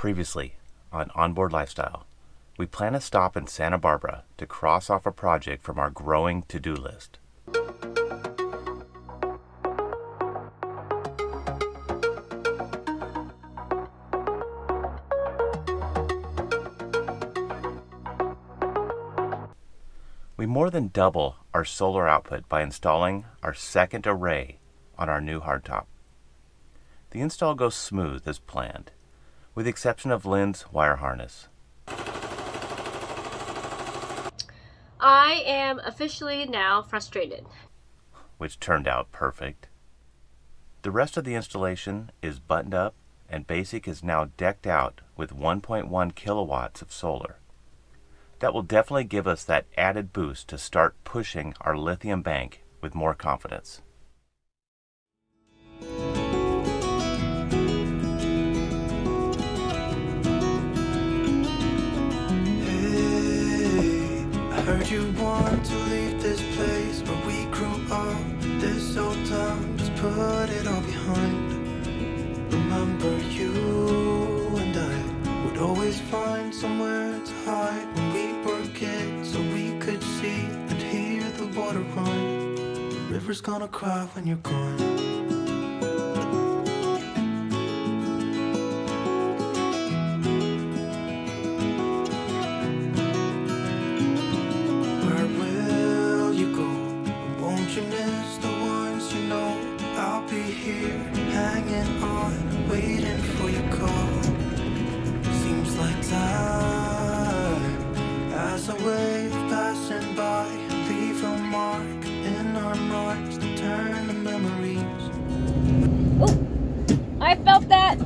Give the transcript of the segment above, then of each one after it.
Previously on Onboard Lifestyle, we plan a stop in Santa Barbara to cross off a project from our growing to-do list. We more than double our solar output by installing our second array on our new hardtop. The install goes smooth as planned, with the exception of Lynn's wire harness. I am officially now frustrated. Which turned out perfect. The rest of the installation is buttoned up, and Basic is now decked out with 1.1 kilowatts of solar. That will definitely give us that added boost to start pushing our lithium bank with more confidence. Heard you want to leave this place where we grew up. This old town, just put it all behind. Remember you and I would always find somewhere to hide when we were kids, so we could see and hear the water run. The river's gonna cry when you're gone. Hanging on, waiting for your call. Seems like time as a wave passing by, leave a mark in our marks to turn to memories. Oh, I felt that.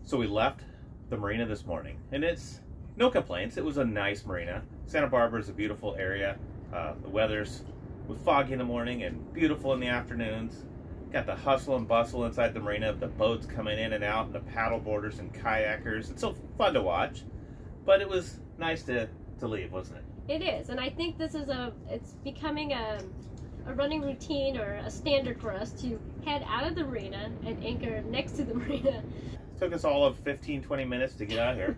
So we left the marina this morning, and it's no complaints. It was a nice marina. Santa Barbara is a beautiful area. The weather's foggy in the morning and beautiful in the afternoons. Got the hustle and bustle inside the marina, the boats coming in and out, and the paddle boarders and kayakers. It's so fun to watch, but it was nice to leave, wasn't it? It is, and I think this is it's becoming a running routine or a standard for us to head out of the marina and anchor next to the marina. Took us all of 15-20 minutes to get out here.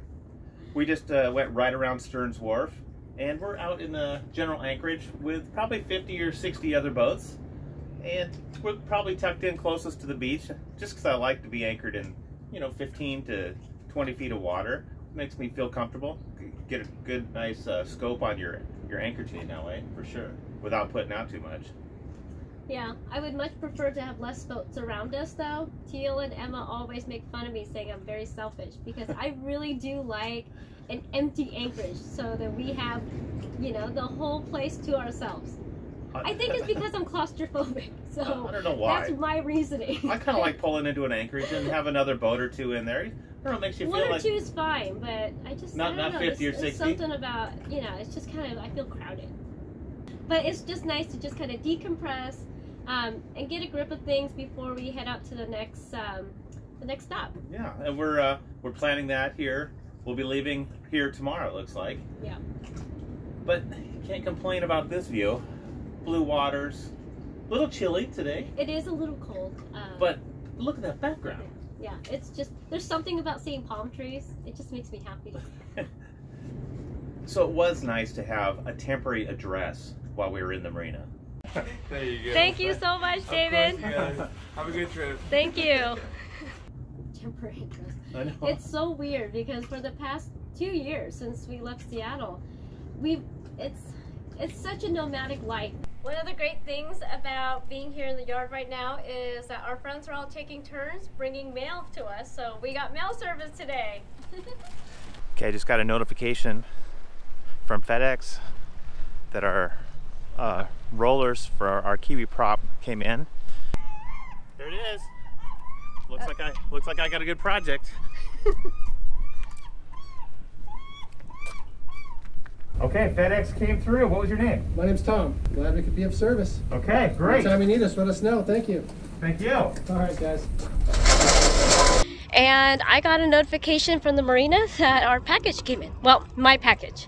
We just went right around Stearns Wharf, and we're out in the general anchorage with probably 50 or 60 other boats, and we're probably tucked in closest to the beach, just because I like to be anchored in 15 to 20 feet of water. It makes me feel comfortable. Get a good nice scope on your anchor chain that way, for sure, without putting out too much. Yeah, I would much prefer to have less boats around us though. Teal and Emma always make fun of me saying I'm very selfish, because I really do like an empty anchorage so that we have, the whole place to ourselves. I think it's because I'm claustrophobic, so I don't know why. That's my reasoning. I kind of like pulling into an anchorage and have another boat or two in there. I don't know, it makes you feel like... One or two is fine, but I just, not 50 or 60? It's something about, it's just kind of, I feel crowded. But it's just nice to just kind of decompress, and get a grip of things before we head out to the next stop. Yeah, and we're planning that here. We'll be leaving here tomorrow, it looks like. Yeah. But you can't complain about this view. Blue waters. A little chilly today. It is a little cold. But look at that background. Yeah, it's just, there's something about seeing palm trees. It just makes me happy. So it was nice to have a temporary address while we were in the marina. There you go. Thank you so much, David. Of course, you guys. Have a good trip. Thank you. Temporary address. I know. It's so weird because for the past 2 years since we left Seattle, it's such a nomadic life. One of the great things about being here in the yard right now is that our friends are all taking turns bringing mail to us, so we got mail service today. Okay, I just got a notification from FedEx that our rollers for our Kiwi prop came in. There it is. Looks like I got a good project. Okay, FedEx came through. What was your name? My name's Tom. Glad we could be of service. Okay, great. Anytime you need us, let us know. Thank you. Thank you. All right, guys. And I got a notification from the marina that our package came in. Well, my package.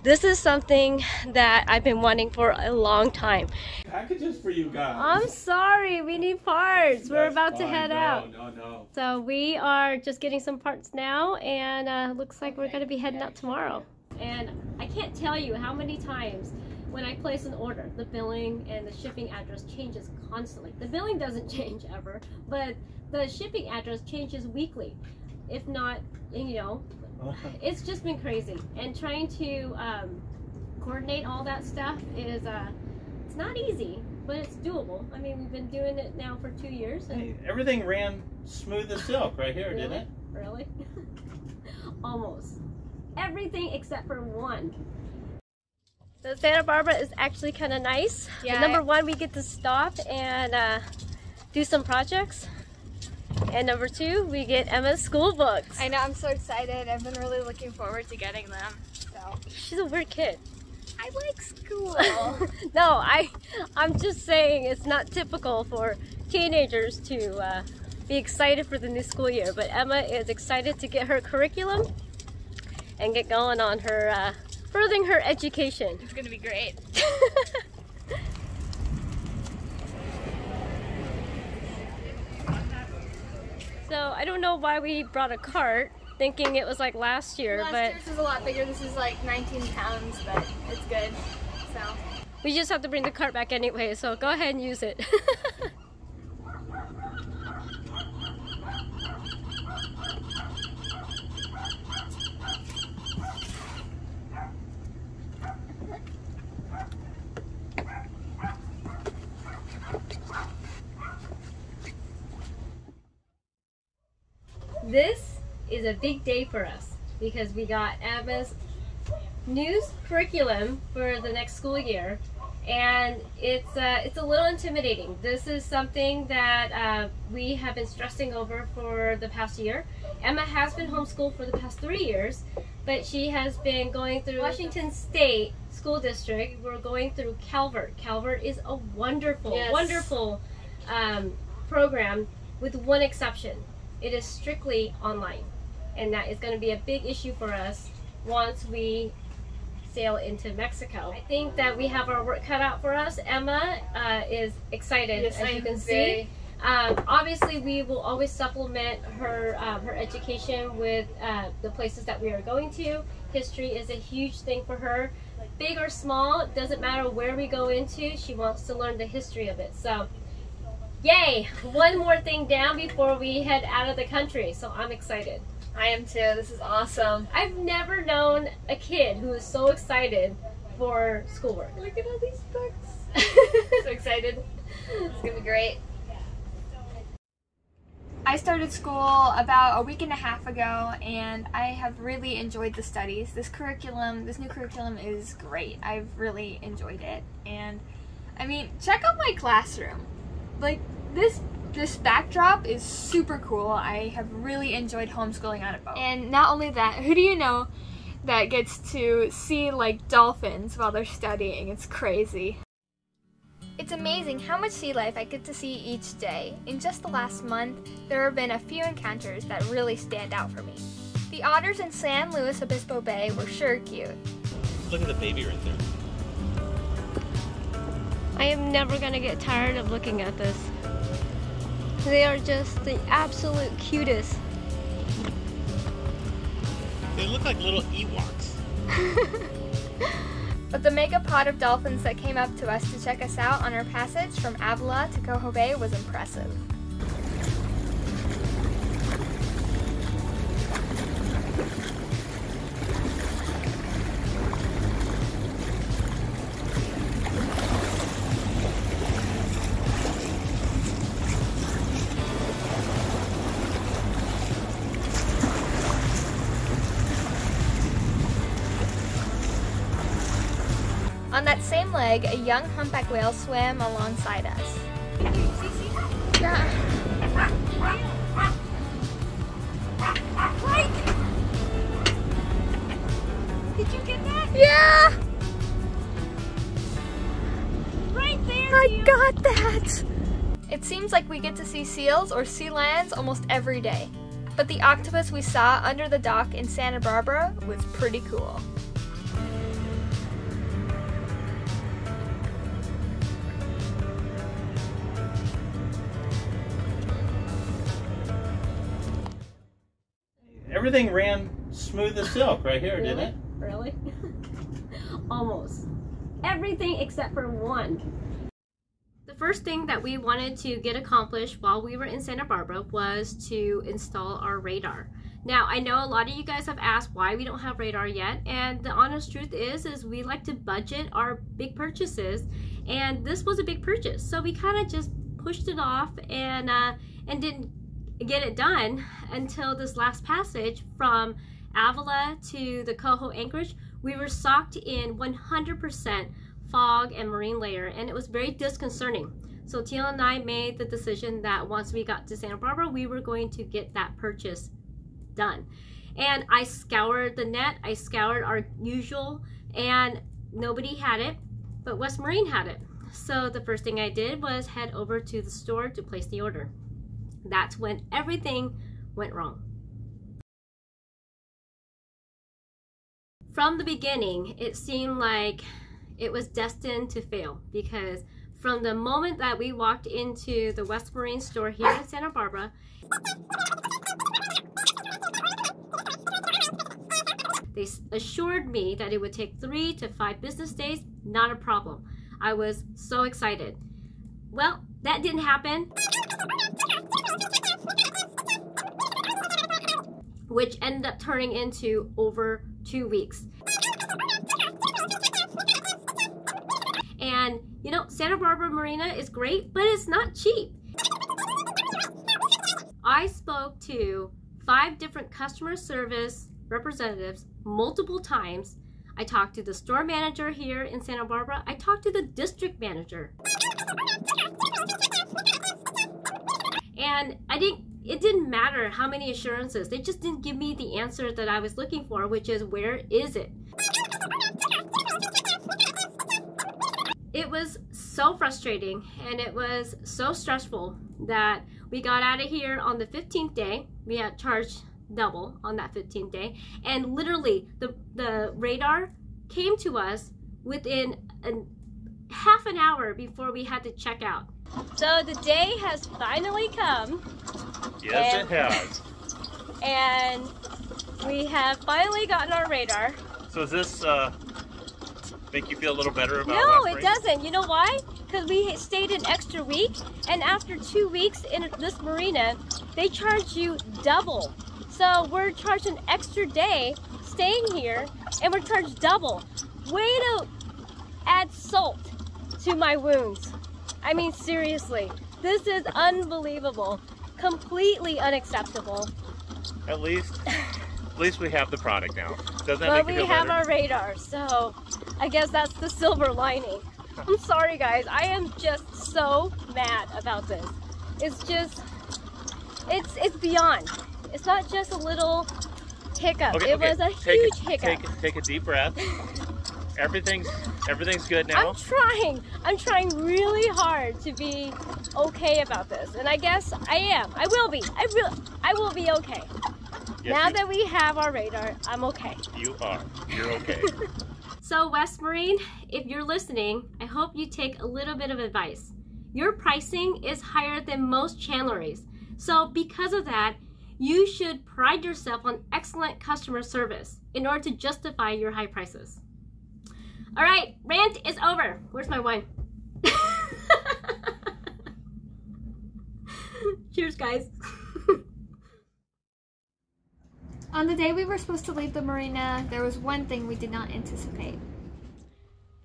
This is something that I've been wanting for a long time. Packages for you guys. I'm sorry, we need parts. We're about to head out. No. So we are just getting some parts now, and looks like we're gonna be heading out tomorrow. And I can't tell you how many times when I place an order, the billing and the shipping address changes constantly. The billing doesn't change ever, but the shipping address changes weekly. If not, you know, it's just been crazy. And trying to coordinate all that stuff is, it's not easy, but it's doable. I mean, we've been doing it now for 2 years. And hey, everything ran smooth as silk right here, really? didn't it? Really? Almost. Everything except for one. So Santa Barbara is actually kind of nice. Yeah. Number one, we get to stop and do some projects. And number two, we get Emma's school books. I know, I'm so excited. I've been really looking forward to getting them. So She's a weird kid. I like school. No, I'm just saying it's not typical for teenagers to be excited for the new school year. But Emma is excited to get her curriculum and get going on her furthering her education. It's gonna be great. So I don't know why we brought a cart, thinking it was like last year, Last but year's was a lot bigger. This is like 19 pounds, but it's good. So we just have to bring the cart back anyway, so go ahead and use it. This is a big day for us because we got Emma's new curriculum for the next school year, and it's a little intimidating. This is something that we have been stressing over for the past year. Emma has been homeschooled for the past 3 years, but she has been going through Washington State School District. We're going through Calvert. Calvert is a wonderful, wonderful program with one exception. It is strictly online, and that is going to be a big issue for us once we sail into Mexico. I think that we have our work cut out for us. Emma is excited, as you can see. Obviously, we will always supplement her her education with the places that we are going to. History is a huge thing for her. Big or small, it doesn't matter where we go into, she wants to learn the history of it. So yay! One more thing down before we head out of the country, so I'm excited. I am too. This is awesome. I've never known a kid who is so excited for schoolwork. Look at all these books. So excited. It's gonna be great. I started school about a week and a half ago, and I have really enjoyed the studies. This new curriculum is great. I've really enjoyed it. And I mean, check out my classroom. Like, this backdrop is super cool. I have really enjoyed homeschooling on a boat. And not only that, who do you know that gets to see like dolphins while they're studying? It's crazy. It's amazing how much sea life I get to see each day. In just the last month, there have been a few encounters that really stand out for me. The otters in San Luis Obispo Bay were sure cute. Look at the baby right there. I am never going to get tired of looking at this. They are just the absolute cutest. They look like little Ewoks. But the mega pod of dolphins that came up to us to check us out on our passage from Avila to Coho Bay was impressive. On that same leg, a young humpback whale swam alongside us. Yeah. Like, did you get that? Yeah! Right there! I got that! It seems like we get to see seals or sea lions almost every day. But the octopus we saw under the dock in Santa Barbara was pretty cool. everything ran smooth as silk right here, Really? didn't it? Really? Almost. Everything except for one. The first thing that we wanted to get accomplished while we were in Santa Barbara was to install our radar. Now, I know a lot of you guys have asked why we don't have radar yet, and the honest truth is we like to budget our big purchases, and this was a big purchase, so we kind of just pushed it off and didn't get it done until this last passage from Avila to the Coho Anchorage. We were socked in 100% fog and marine layer, and it was very disconcerting. So Teal and I made the decision that once we got to Santa Barbara, we were going to get that purchase done. And I scoured the net, I scoured our usual, and nobody had it, but West Marine had it. So the first thing I did was head over to the store to place the order. That's when everything went wrong. From the beginning, it seemed like it was destined to fail, because from the moment that we walked into the West Marine store here in Santa Barbara, they assured me that it would take 3 to 5 business days, not a problem. I was so excited. Well, that didn't happen, which ended up turning into over 2 weeks. And you know, Santa Barbara Marina is great, but it's not cheap. I spoke to 5 different customer service representatives multiple times. I talked to the store manager here in Santa Barbara. I talked to the district manager. And it didn't matter how many assurances. They just didn't give me the answer that I was looking for, which is, where is it? It was so frustrating, and it was so stressful that we got out of here on the 15th day. We had charged double on that 15th day, and literally the radar came to us within half an hour before we had to check out. So the day has finally come. Yes, it has. And we have finally gotten our radar. So does this make you feel a little better about No, West it Marine? doesn't. You know why? Because we stayed an extra week, and after 2 weeks in this marina, they charge you double. So we're charged an extra day staying here, and we're charged double. Way to add salt to my wounds. I mean, seriously, this is unbelievable. Completely unacceptable. At least we have the product now. Doesn't that But make we you feel have better? our radar, so I guess that's the silver lining. I'm sorry, guys. I am just so mad about this. It's just, it's beyond. It's not just a little hiccup. Okay, It was a huge hiccup. Take a deep breath. Everything's good now. I'm trying really hard to be okay about this, and I guess I am. I will be. I will be okay. Yes, Now that we have our radar, I'm okay. You are. You're okay. So West Marine, if you're listening, I hope you take a little bit of advice. Your pricing is higher than most chandleries. So because of that, you should pride yourself on excellent customer service in order to justify your high prices. All right, rant is over. Where's my wine? Cheers, guys. On the day we were supposed to leave the marina, there was one thing we did not anticipate.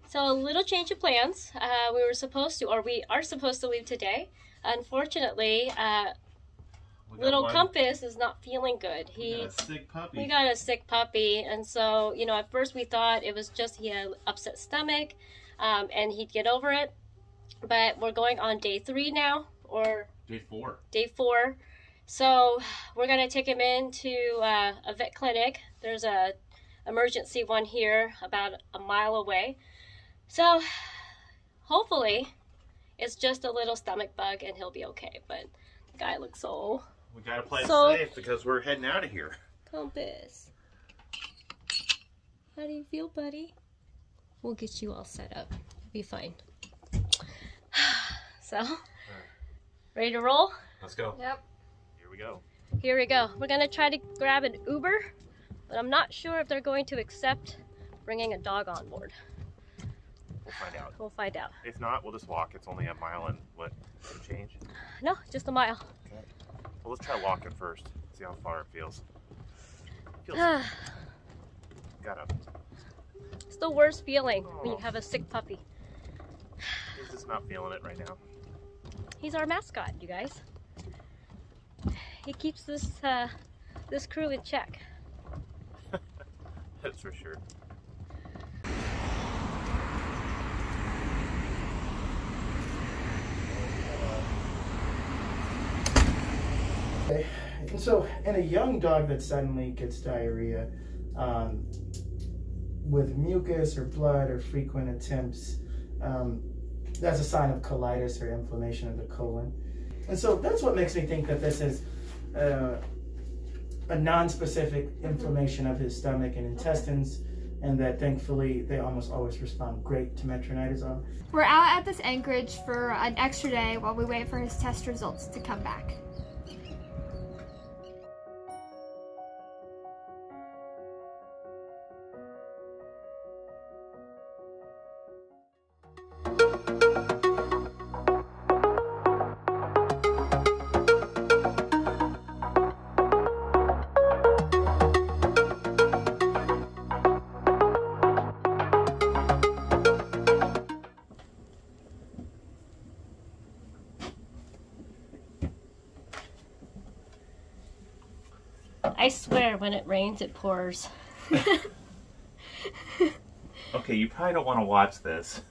So a little change of plans. We are supposed to leave today. Unfortunately, little Compass is not feeling good. We got a sick puppy. We got a sick puppy, and so, you know, at first we thought it was just he had an upset stomach, and he'd get over it. But we're going on day 3 now, or Day 4. Day 4. So we're gonna take him into a vet clinic. There's a emergency one here about a mile away. So hopefully it's just a little stomach bug and he'll be okay. But the guy looks so... We gotta play it So- safe because we're heading out of here. Compass. How do you feel, buddy? We'll get you all set up. Be fine. So, ready to roll? Let's go. Yep. Here we go. Here we go. We're gonna try to grab an Uber, but I'm not sure if they're going to accept bringing a dog on board. We'll find out. We'll find out. If not, we'll just walk. It's only a mile and what, some change? No, just a mile. Okay. Well, let's try walking first. See how far it feels. It's the worst feeling when you have a sick puppy. He's just not feeling it right now. He's our mascot, you guys. He keeps this this crew in check. That's for sure. And so, in a young dog that suddenly gets diarrhea with mucus or blood or frequent attempts, that's a sign of colitis or inflammation of the colon. And so that's what makes me think that this is a non-specific inflammation of his stomach and intestines, and that thankfully they almost always respond great to metronidazole. We're out at this anchorage for an extra day while we wait for his test results to come back. I swear when it rains, it pours. Okay, you probably don't want to watch this.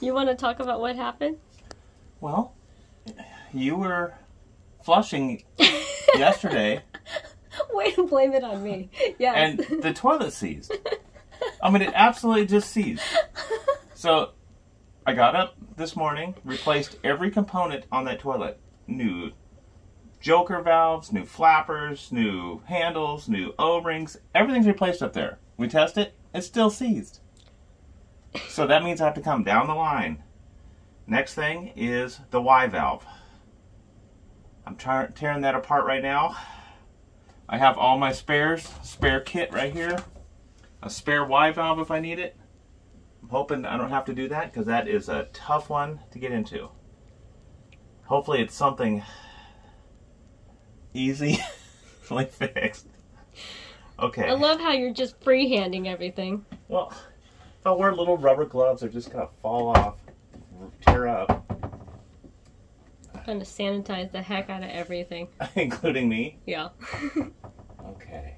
You want to talk about what happened? Well, you were flushing yesterday. Way to blame it on me. Yes. And the toilet seized. I mean, it absolutely just seized. So I got up this morning, replaced every component on that toilet. New joker valves, new flappers, new handles, new O-rings. Everything's replaced up there. We test it, it's still seized. So that means I have to come down the line. Next thing is the Y valve. I'm tearing that apart right now. I have all my spares, spare kit right here. A spare Y valve if I need it. I'm hoping I don't have to do that because that is a tough one to get into. Hopefully it's something easy like fixed. Okay. I love how you're just freehanding everything. Well, if I wear little rubber gloves, they're just gonna fall off, tear up. Trying to sanitize the heck out of everything. Including me? Yeah. Okay.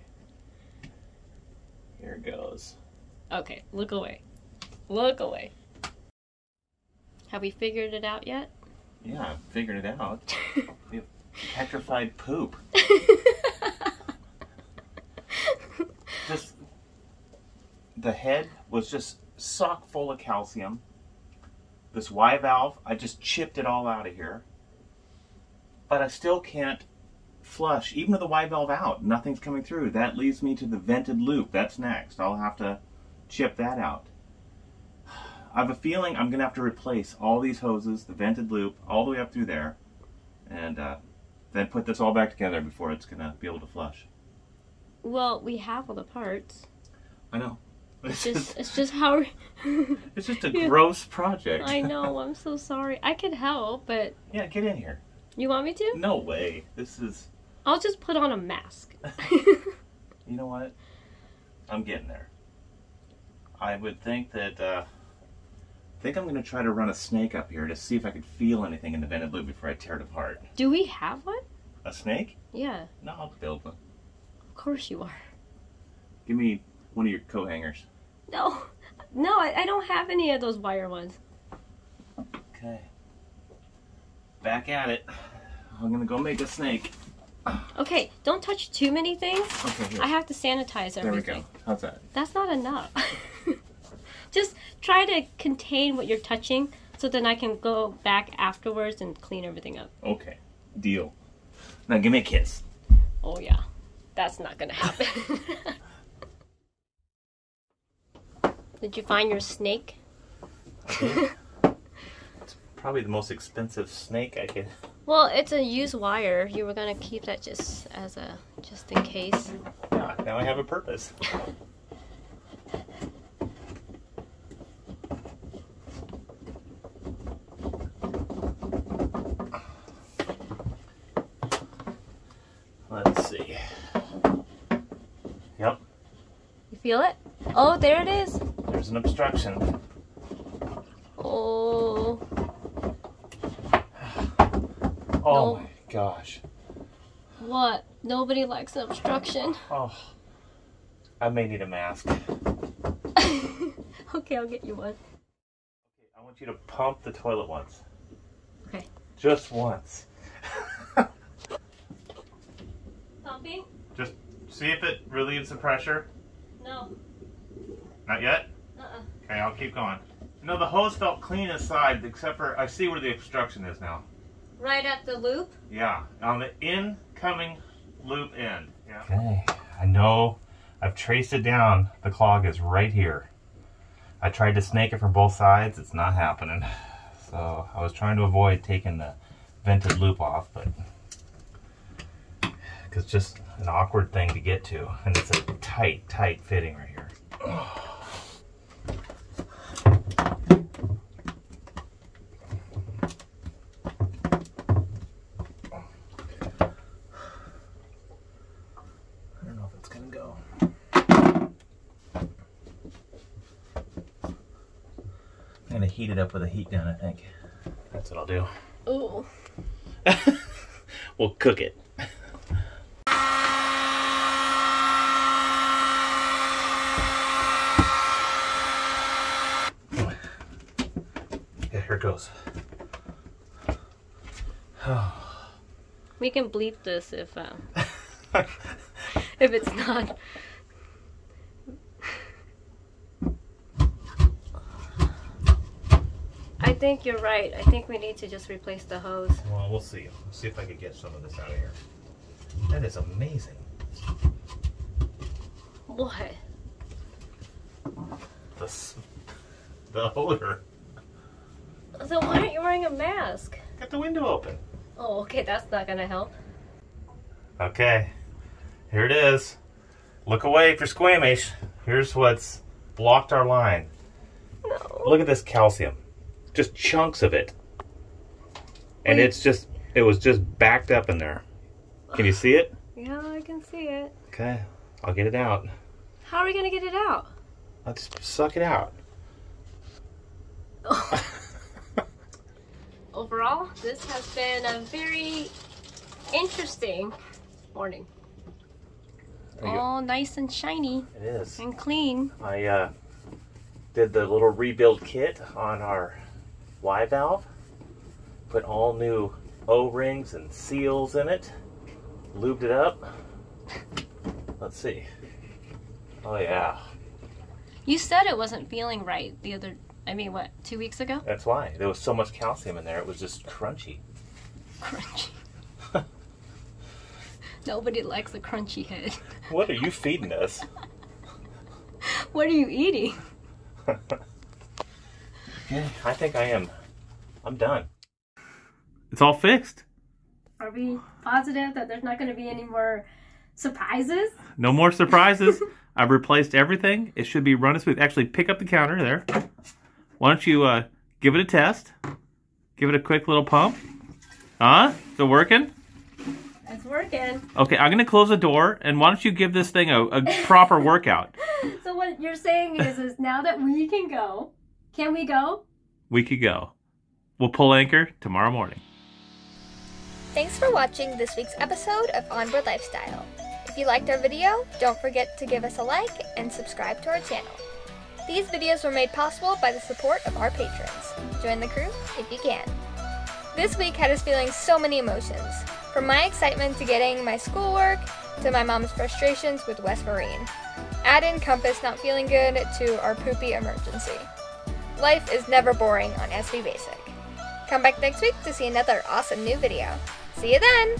Here goes. Okay, look away. Look away. Have we figured it out yet? Yeah, I figured it out. We have petrified poop. Just the head was just sock full of calcium. This Y valve, I just chipped it all out of here. But I still can't flush, even with the Y valve out. Nothing's coming through. That leads me to the vented loop. That's next. I'll have to chip that out. I have a feeling I'm going to have to replace all these hoses, the vented loop, all the way up through there, and then put this all back together before it's going to be able to flush. Well, we have all the parts. I know. It's just how... It's just a gross project. I know, I'm so sorry. I could help, but... Yeah, get in here. You want me to? No way. This is... I'll just put on a mask. You know what? I'm getting there. I would think that... I think I'm going to try to run a snake up here to see if I could feel anything in the vented loop before I tear it apart. Do we have one? A snake? Yeah. No, I'll build one. Of course you are. Give me one of your coat hangers. No. No, I don't have any of those wire ones. Okay. Back at it. I'm going to go make a snake. Okay, don't touch too many things. Okay, here. I have to sanitize everything. There we go. How's that? That's not enough. Just try to contain what you're touching so then I can go back afterwards and clean everything up. Okay. Deal. Now give me a kiss. Oh yeah. That's not gonna happen. Did you find your snake? It's probably the most expensive snake I could Well, it's a used wire. You were gonna keep that just in case. Yeah, now I have a purpose. Let's see. Yep. You feel it? Oh, there it is. There's an obstruction. Oh. Oh No. my gosh. What? Nobody likes an obstruction. Oh. I may need a mask. Okay, I'll get you one. Okay, I want you to pump the toilet once. Okay. Just once. Pumping? Just see if it relieves the pressure. No. Not yet? Uh-uh. Okay, I'll keep going. No, the hose felt clean inside, except for I see where the obstruction is now. Right at the loop? Yeah, on the incoming loop end. Yeah. Okay, I know. I've traced it down. The clog is right here. I tried to snake it from both sides. It's not happening. So I was trying to avoid taking the vented loop off, but because it's just an awkward thing to get to, and it's a tight fitting right here. I'm gonna heat it up with a heat gun, I think. That's what I'll do. Ooh. We'll cook it. Yeah, here it goes. We can bleep this if if it's not. I think you're right. I think we need to just replace the hose. Well, we'll see. We'll see if I can get some of this out of here. That is amazing. What? The odor. So why aren't you wearing a mask? Got the window open. Oh, okay, that's not gonna help. Okay, here it is. Look away for squeamish. Here's what's blocked our line. No. Look at this calcium. Just chunks of it. And Wait. it was just backed up in there. Can you see it? Yeah, I can see it. Okay, I'll get it out. How are we gonna get it out? I'll just suck it out. Overall, this has been a very interesting morning. All nice and shiny. It is. And clean. I did the little rebuild kit on our Y valve. Put all new O-rings and seals in it. Lubed it up. Let's see. Oh yeah. You said it wasn't feeling right the other, I mean, what, 2 weeks ago? That's why. There was so much calcium in there, it was just crunchy. Crunchy. Nobody likes a crunchy head. What are you feeding us? What are you eating? Okay, I think I'm done. It's all fixed. Are we positive that there's not going to be any more surprises? No more surprises. I've replaced everything. It should be running smooth. Actually, pick up the counter there. Why don't you give it a test? Give it a quick little pump. Huh? Is it working? It's working. Okay, I'm going to close the door, and why don't you give this thing a proper workout? So what you're saying is now that we can go, can we go? We could go. We'll pull anchor tomorrow morning. Thanks for watching this week's episode of Onboard Lifestyle. If you liked our video, don't forget to give us a like and subscribe to our channel. These videos were made possible by the support of our patrons. Join the crew if you can. This week had us feeling so many emotions, from my excitement to getting my schoolwork to my mom's frustrations with West Marine. Add in Compass not feeling good to our poopy emergency. Life is never boring on SV Basic. Come back next week to see another awesome new video. See you then!